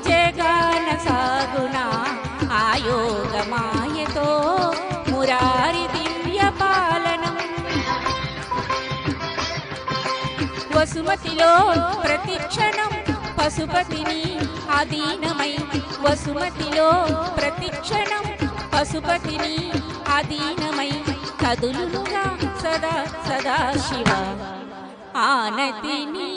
జగన సాగునా ఆయోగ మాయతో మురారి దివ్య పాలనం వసుమతిలో ప్రతిక్షణం పశుపతిని అధీనమై వసుమతిలో ప్రతిక్షణం పశుపతిని అధీనమై కదులుగా సదా సదా శివ ఆనతిని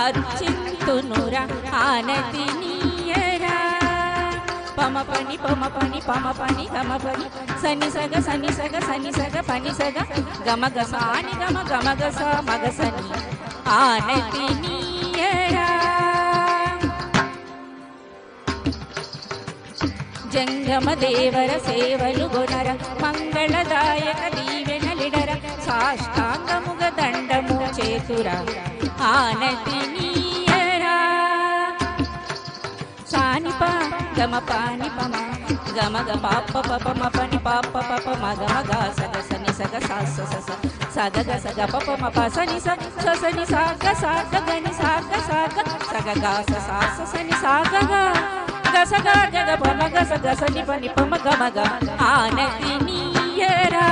అర్చింతునురా ఆనతినీయరా పమ పని గమ పని సని సగ పని సగ గమ గసాని గమ గస మగసని ఆనతినీయరా జంగమ దేవర సేవలు గొనర మంగళదాయక దీవెనలిడర సాష్టాంగముగ దండము చేతురా ఆనతినీయరా సానిప గమ పాని పమ గమ గ పాప పమ పని పాప పప మగ మగ సగ సని సగ సాస సస సగ గ సగ పప మ సని స సని సాగ సాగ గని సాగ సాగ సగ గ సాస సని సాగ గ సగ గగ పమ గ సగ సని పని పమ గమ గ ఆనతినీయరా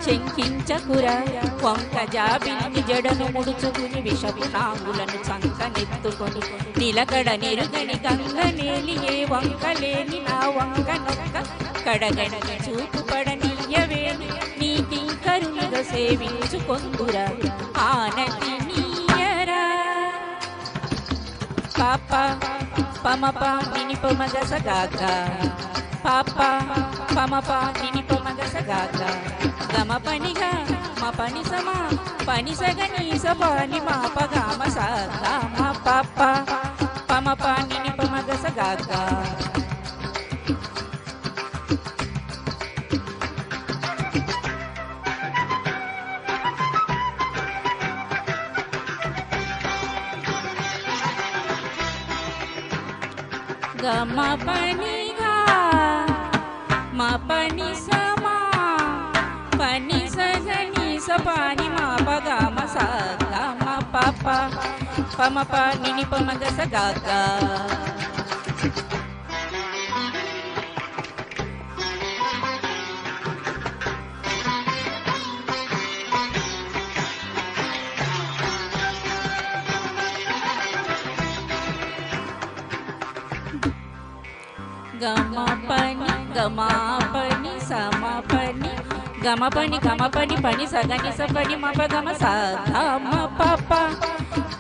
చెంకించకురా వంక జాబిలిని జడను ముడుచుకుని విషపునాంగులను చంకనెత్తుకొని నిలకడ నిరుగని గంగనేలి ఏ వంకలేని నా వంక నొక్క కడగడని చూపుపడనీయవేని నీకింకరునిగా సేవించుకొందురా ఆనతినీయరా పాప పమప నిని పమగ సగాగ పాప పమప నిని పమగ సగాగ గమ పనిగా మ పని సమా పని సగని సపాని మా పగమ సగా మ పాప పమ పాని పమగ సగాగా గమ పనిగా మ పని సమా పని సగని సపాని మా పగమ సగా మ పాప పమ పాని పమగ సగాగా గమ పని సమ పని గమ పని పని సగని సపని మ పగమ సగా మ పాప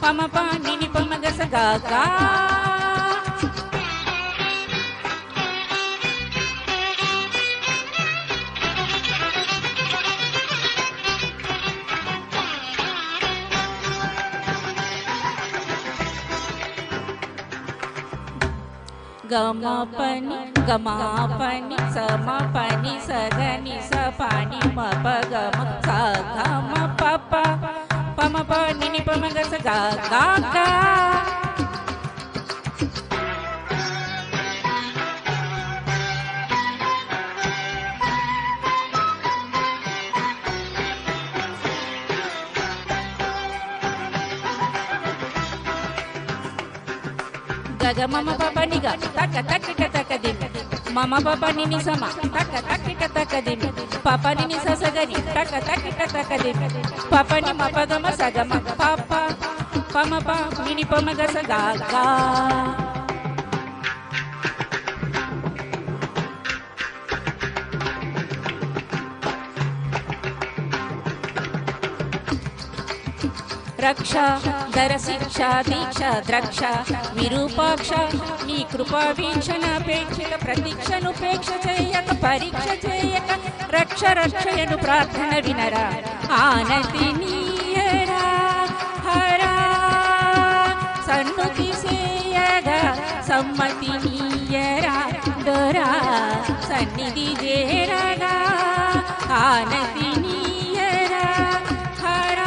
పమ పాని పమగ సగాగా గమ పని గమ పని సమ పని సగని స పాని మ ప గమ స గమ ప ప పమ ప నిని పమ గ స గ గ గ గగ మమ పప నిగ తక తకిట తక దిమి మమ పప నిని సమ తక తకిట తక దిమి పప నిని ససగని తక తకిట తక దిమి పప ని మ పగమ సగమ పప పమ ప నిని పమ గ స గ గ రక్ష ధర శిక్ష దీక్ష ద్రక్ష విరూపాక్ష నీ కృపా వీక్షణాపేక్షిత ప్రతీక్షనుపేక్ష చేయక పరీక్ష చేయక రక్ష రక్షయను ప్రార్థన వినరా ఆనతి నీయరా హరా సన్నుతి సేయగా సమ్మతి నీయరా దొరా సన్నిధి చేరగా ఆనతి నీయరా హరా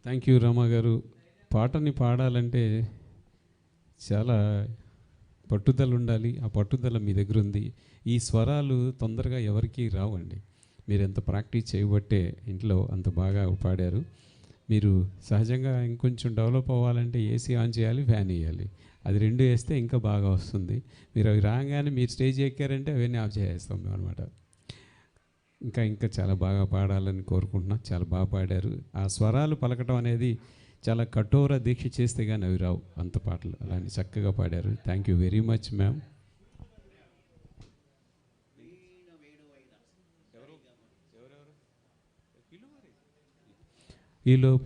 థ్యాంక్ యూ రమ గారు. పాటని పాడాలంటే చాలా పట్టుదల ఉండాలి. ఆ పట్టుదల మీ దగ్గర ఉంది. ఈ స్వరాలు తొందరగా ఎవరికీ రావండి. మీరు ఎంత ప్రాక్టీస్ చేయబట్టే ఇంట్లో అంత బాగా పాడారు. మీరు సహజంగా ఇంకొంచెం డెవలప్ అవ్వాలంటే ఏసీ ఆన్ చేయాలి, ఫ్యాన్ వేయాలి. అది రెండు వేస్తే ఇంకా బాగా వస్తుంది. మీరు అవి రాగానే మీరు స్టేజ్ ఎక్కారంటే అవన్నీ ఆఫ్ చేసేస్తాం మేము అనమాట. ఇంకా చాలా బాగా పాడాలని కోరుకుంటున్నాం. చాలా బాగా పాడారు. ఆ స్వరాలు పలకటం అనేది చాలా కఠోర దీక్ష చేస్తే కానీ అవి రావు. అంత పాటలు అలానే చక్కగా పాడారు. Thank you very much ma'am. ఈలోపు